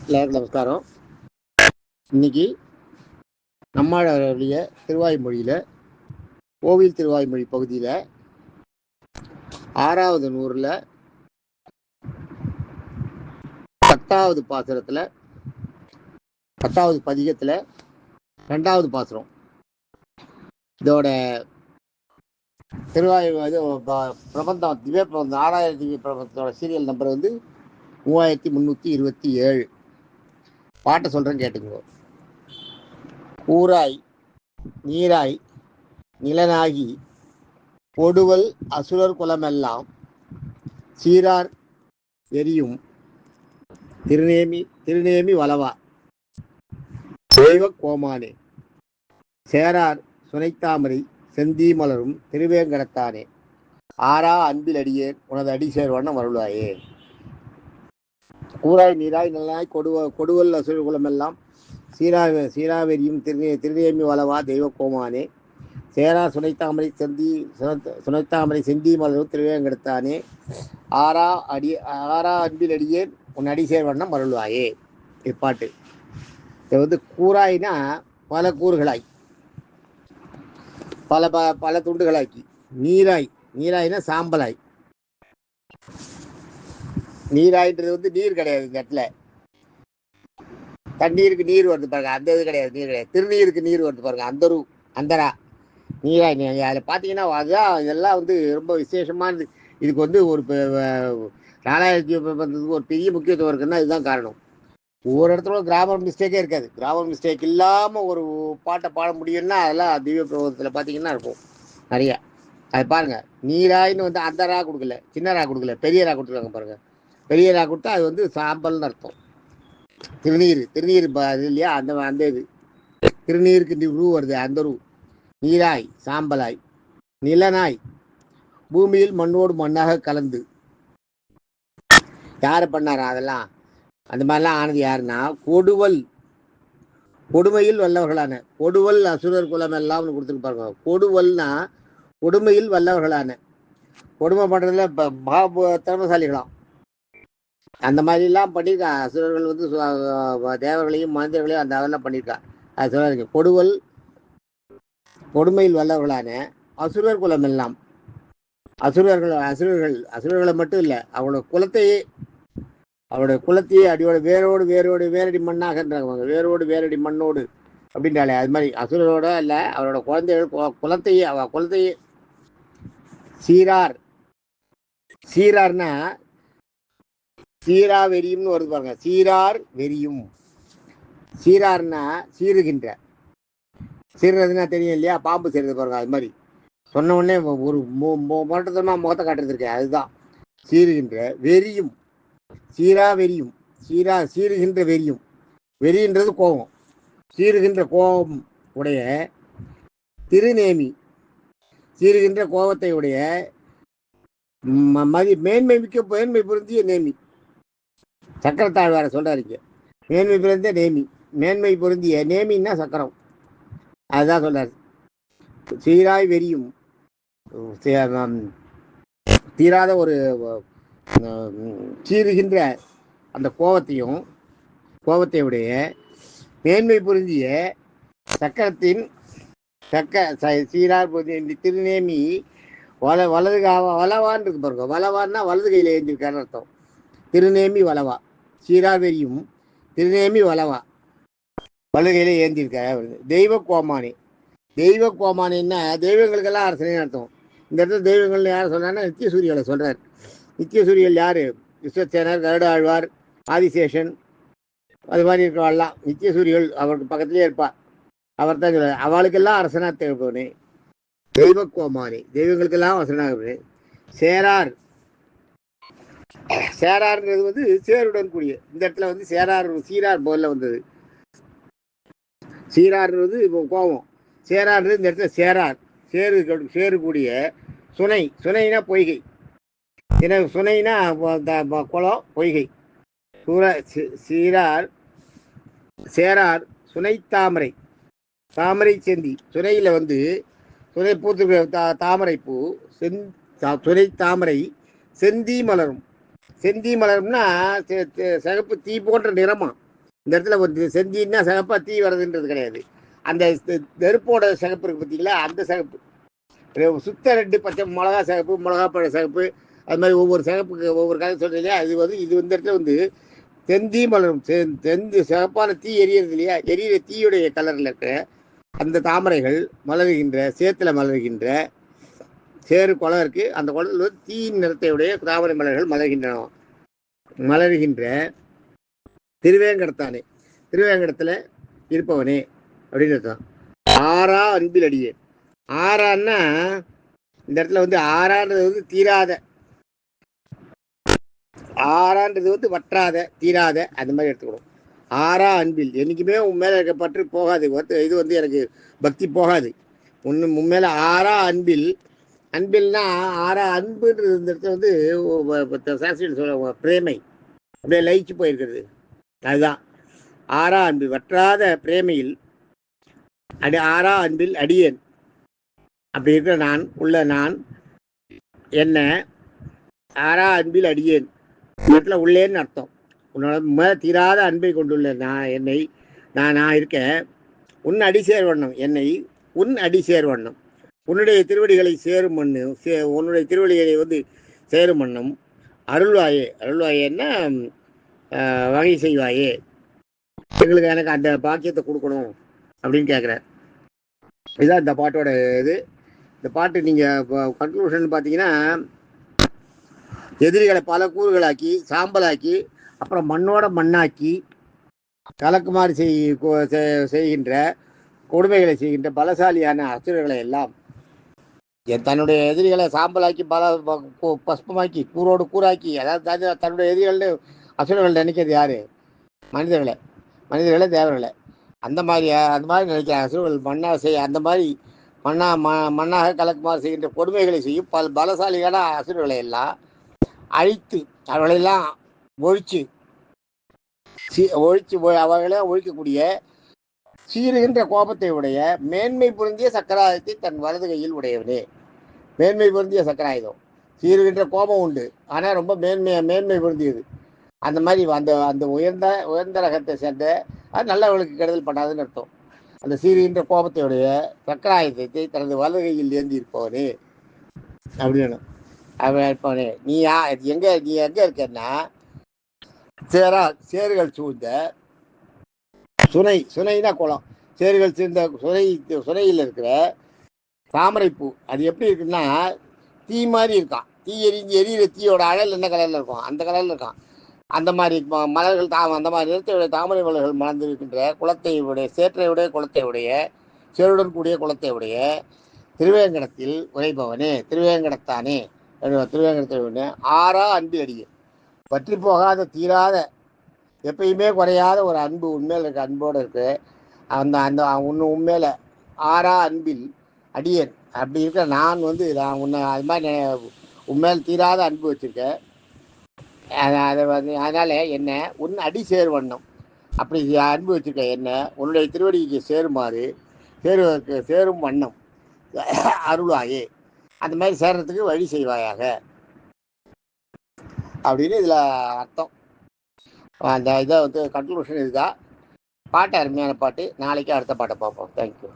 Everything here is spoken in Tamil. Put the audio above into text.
எல்லாருக்கும் நமஸ்காரம். இன்னைக்கு நம்மளுடைய திருவாய்மொழியில் கோவில் திருவாய்மொழி பகுதியில் 6வது நூறில் 10வது பாசுரத்தில் 10வது பதிகத்தில் 2வது பாசுரம். இதோட பிரபந்தம் திவ்ய பிரபந்தம் 6000 திவ்ய பிரபந்தத்தோட சீரியல் நம்பர் 3327. பாட்டை சொல்கிறேன்னு கேட்டுக்கோ. ஊராய் நீராய் நிலனாகி கொடுவல் அசுரர் குலமெல்லாம் சீரார் எரியும் திருநேமி வளவா தெய்வ கோமானே சேரார் சுனைத்தாமரை செந்தி மலரும் திருவேங்கடத்தானே ஆரா அன்பில் அடியேன் உனது அடி சேர்வண்ணம் வருளாயே. கூராய் நீராய் நிலனாய் கொடுவல் அசுரர் குலமெல்லாம் சீராவெரியும் திருநேமி வளவா தெய்வ கோமானே சேரா சுனைத்தாமரை செந்தி மலரும் திருவேங்கடத்தானே ஆரா அன்பில் அடியேன் உன் அடி சேர்வண்ணம் வருள்வாயே. இப்பாட்டு இது கூராய்னா பல கூறுகளாய் பல துண்டுகளாக்கி, நீராய்னா சாம்பலாய். நீராயின்றது நீர் கிடையாது. இந்த இடத்துல தண்ணீருக்கு நீர் வருது பாருங்க, அந்த இது கிடையாது. நீர் கிடையாது. திருநீருக்கு நீர் வருது பாருங்க, அந்தரா நீராய். அதில் பார்த்தீங்கன்னா அதுதான் இதெல்லாம் ரொம்ப விசேஷமானது. இதுக்கு ஒரு 4000 ஒரு பெரிய முக்கியத்துவம் இருக்குன்னா இதுதான் காரணம். ஒவ்வொரு இடத்துல கிராமர் மிஸ்டேக்கே இருக்காது. கிராமர் மிஸ்டேக் இல்லாமல் ஒரு பாட்டை பாட முடியும்னா அதெல்லாம் திவ்ய பிரபந்தத்தில் பார்த்தீங்கன்னா இருக்கும் நிறைய. அது பாருங்க, நீராயின்னு அந்தரா கொடுக்கல, சின்னரா கொடுக்கல, பெரியரா கொடுத்துருக்காங்க பாருங்க. பெரியரா கொடுத்தா அது சாம்பல்னு அர்த்தம். திருநீர் இது இல்லையா, அந்த இது திருநீருக்கு ரூ வருது, அந்த ரூ. நீராய் சாம்பலாய், நிலனாய் பூமியில் மண்ணோடு மண்ணாக கலந்து. யாரை பண்ணாரா அதெல்லாம்? அந்த மாதிரிலாம் ஆனது யாருன்னா கொடுமையில் வல்லவர்களான கொடுவல் அசுரர் குலம் எல்லாம் கொடுத்துருப்பாங்க. கொடுவல்னா கொடுமையில் வல்லவர்களான, கொடுமை பண்றதுல திறமசாலிகளாம். அந்த மாதிரிலாம் பண்ணியிருக்கா. அசுரர்கள் தேவர்களையும் மனிதர்களையும் அந்த அதெல்லாம் பண்ணியிருக்கா. அது சொல்லுங்க. கொடுமையில் வல்லவர்களான அசுரர் குலம் எல்லாம். அசுரர்களை மட்டும் இல்லை, அவங்களோட குலத்தையே அடியோட வேரடி மண்ணாகன்றாங்க. வேரடி மண்ணோடு அப்படின்றாலே அது மாதிரி அசுரரோட இல்லை, அவரோட குலத்தையே சீரார்னா சீரா வெறியும்னு வருது பாருங்க. சீரார் வெறியும். சீரார்னா சீர்றதுன்னா தெரியும் இல்லையா, பாம்பு சீர்றது பாருங்க. அது மாதிரி சொன்ன உடனே ஒரு மோட்டத்தனமா முகத்தை காட்டுறதுருக்கேன், அதுதான் சீருகின்ற வெறியும். சீரா வெறியும், சீருகின்ற வெறியும். வெறின்றது கோபம். சீருகின்ற கோபம் உடைய திருநேமி, சீருகின்ற கோபத்தை உடைய மேன்மை பொருந்திய நேமி. சக்கரத்தாழ்வார சொல்றாருங்க, மேன்மை பொருந்திய நேமி. மேன்மை பொருந்திய நேமின்னா சக்கரம், அதுதான் சொல்றாரு. சீராய் வெறியும், தீராத ஒரு சீருகின்ற அந்த கோபத்தையுடைய மேன்மை பொருந்திய சக்கரத்தின் சீரார் பொருந்திய திருநேமி வலவான் இருக்கு பாருங்க. வலவான்னா வலது கையில ஏந்திருக்கான்னு அர்த்தம். திருநேமி வலவா, சீராவெரியும் திருநேமி வலவா, வலது கையில ஏந்திருக்காரு. தெய்வ கோமானேன்னா தெய்வங்களுக்கெல்லாம் அரசனையும் அர்த்தம். இந்த இடத்துல தெய்வங்கள்னு யார் சொல்றாருன்னா நித்தியசூரியலை சொல்றாரு. நித்தியசூரியல் யாரு? விஸ்வசேனர், கருட ஆழ்வார், ஆதிசேஷன், அது மாதிரி இருக்கவாள்லாம் நித்தியசூரியல். அவருக்கு பக்கத்திலே இருப்பா. அவர் தான் சொல்றாரு, அவளுக்கெல்லாம் அரசனா தேவைப்பவனே தெய்வ கோமானே, தெய்வங்களுக்கெல்லாம் அரசனாக. சேரார்ன்றது சேருடன் கூடிய. இந்த இடத்துல சீரார் போல வந்தது. சீரார்ன்றது கோபம். சேரார்ன்றது இந்த இடத்துல சேருக்கூடிய சுனைனா பொய்கை. சுனைனா குளம், பொய்கை. சேரார் சுனைத்தாமரை, தாமரை செந்தி. சுனையில சுனை பூத்து தாமரை பூ, சுனை தாமரை செந்தி மலரும். செந்தி மலரும்னா சிகப்பு தீ போன்ற நிறமா. இந்த இடத்துல ஒரு செஞ்சின்னா சிகப்பா தீ வர்றதுன்றது கிடையாது. அந்த நெருப்போட சிகப்பு இருக்கு பார்த்தீங்களா, அந்த சிகப்பு சுத்த ரெட்டு பச்சை மிளகா சிகப்பு, மிளகா பழ சிகப்பு, அது மாதிரி ஒவ்வொரு சிகப்புக்கு ஒவ்வொரு கதை சொல்றீங்க. இது இந்த இடத்துல வந்து தெந்தி மலரும் தெந்து சிகப்பான தீ எரியறது இல்லையா, எரியிற தீயுடைய கலர்ல இருக்க அந்த தாமரைகள் மலர்கின்ற சேத்துல மலர்கின்ற சேறு குளம் இருக்கு. அந்த குளத்துல வந்து தீ நிறத்தையுடைய தாமரை மலர்கள் மலர்கின்ற திருவேங்கடத்தானே, திருவேங்கடத்துல இருப்பவனே அப்படின்னு அர்த்தம். ஆறா அன்பில் அடியே. ஆறான்னா இந்த இடத்துல வந்து ஆறான்றது வந்து தீராத, ஆறான்றது வந்து வற்றாத தீராத, அந்த மாதிரி எடுத்துக்கணும். ஆறா அன்பில் என்னைக்குமே உன் மேல இருக்க பற்று போகாது, இது வந்து எனக்கு பக்தி போகாது. உன் மேல ஆறா அன்பில். அன்பில்னா ஆறா அன்புன்றது இந்த இடத்துல வந்து சாஸ்திரியில் சொல்ல பிரேமை அப்படியே லயிச்சு போயிருக்கிறது. அதுதான் ஆறா அன்பில், வற்றாத பிரேமையில் ஆறா அன்பில் அடியேன். அப்படி இருக்கிற நான் என்ன ஆறா அன்பில் அடியேன் இடத்துல உள்ளேன்னு அர்த்தம். உன்னோட மேல தீராத அன்பை கொண்டுள்ள நான் இருக்கேன். உன் அடி சேர் வண்ணம், என்னை உன் அடி சேர் வண்ணம், உன்னுடைய திருவடிகளை சேரும் மண்ணு, உன்னுடைய திருவடிகளை வந்து சேரும் மண்ணும் அருள்வாயே. அருள்வாயேன்னா வகை செய்வாயே, எங்களுக்கு எனக்கு அந்த பாக்கியத்தை கொடுக்கணும் அப்படின்னு கேட்குறார். இதுதான் இந்த பாட்டோட இது. இந்த பாட்டு நீங்கள் கன்க்ளூஷன் பார்த்தீங்கன்னா, எதிரிகளை பல கூறுகளாக்கி சாம்பலாக்கி அப்புறம் மண்ணோட மண்ணாக்கி கலக்குமாறு செய்கின்ற கொடுமைகளை செய்கின்ற பலசாலியான அசுரர்களை எல்லாம் தன்னுடைய எதிரிகளை சாம்பலாக்கி பஸ்பமாக்கி கூரோடு கூறாக்கி, அதாவது தன்னுடைய எதிரிகள் அசுரர்கள் நினைக்கிறது யாரு? மனிதர்களை தேவர்களை. அந்த மாதிரி நினைக்கிற அசுரர்கள் அந்த மாதிரி மண்ணாக கலக்குமாறு செய்கின்ற கொடுமைகளை செய்யும் பலசாலியான அசுரர்களை எல்லாம் அழித்து அவர்களெல்லாம் ஒழிச்சு அவர்களே ஒழிக்கக்கூடிய சீருகின்ற கோபத்தை உடைய மேன்மை பொருந்திய சக்கராயுதத்தை தன் வலது கையில் உடையவனே. மேன்மை பொருந்திய சக்கராயுதம், சீருகின்ற கோபம் உண்டு, ஆனால் ரொம்ப மேன்மை பொருந்தியது. அந்த மாதிரி அந்த உயர்ந்த ரகத்தை சேர்ந்த அது நல்லவர்களுக்கு கெடுதல் பண்ணாதுன்னு அர்த்தம். அந்த சீருகின்ற கோபத்தையுடைய சக்கராயுதத்தை தனது வலது கையில் ஏந்தி இருப்பவனே அப்படின்னு அவன் இருப்பவனே. நீ எங்க இருக்கன்னா சேறுகள் சூழ்ந்த சுனைனா குளம், சேறுகள் சேர்ந்த சுனையில் இருக்கிற தாமரைப்பூ. அது எப்படி இருக்குன்னா தீ மாதிரி இருக்கான். தீ எரியிற தீயோட அழல் என்ன கலர்ல இருக்கும், அந்த கலர்ல இருக்கான். அந்த மாதிரி மலர்கள் அந்த மாதிரி நிறத்தையுடைய தாமரை மலர்கள் மலர்ந்திருக்கின்ற குளத்தையுடைய சேற்றையுடைய குளத்தையுடைய சேருடன் கூடிய குளத்தையுடைய திருவேங்கடத்தில் உரைப்பவனே, திருவேங்கடத்தானே, திருவேங்கடத்தை ஆறா அன்பில் அடியே. பற்றி போகாத தீராத எப்பயுமே குறையாத ஒரு அன்பு உண்மையில் இருக்க அன்போடு இருக்கு. அந்த உண்மையில ஆறா அன்பில் அடியேன் அப்படி இருக்க நான் உன்னை அது மாதிரி உண்மையில் தீராத அன்பு வச்சிருக்கேன். அதை அதனால என்ன உன் அடி சேர் வண்ணம் அப்படி அன்பு வச்சிருக்க என்ன உன்னுடைய திருவடிக்கு சேரும் வண்ணம் அருள்வாயே, அந்த மாதிரி சேர்றதுக்கு வழி செய்வாயாக அப்படின்னு இதுல அர்த்தம். அந்த இதை கன்க்ளூஷன் இதுதான். பாட்டு அருமையான பாட்டு. நாளைக்கு அடுத்த பாட்டை பார்ப்போம். தேங்க்யூ.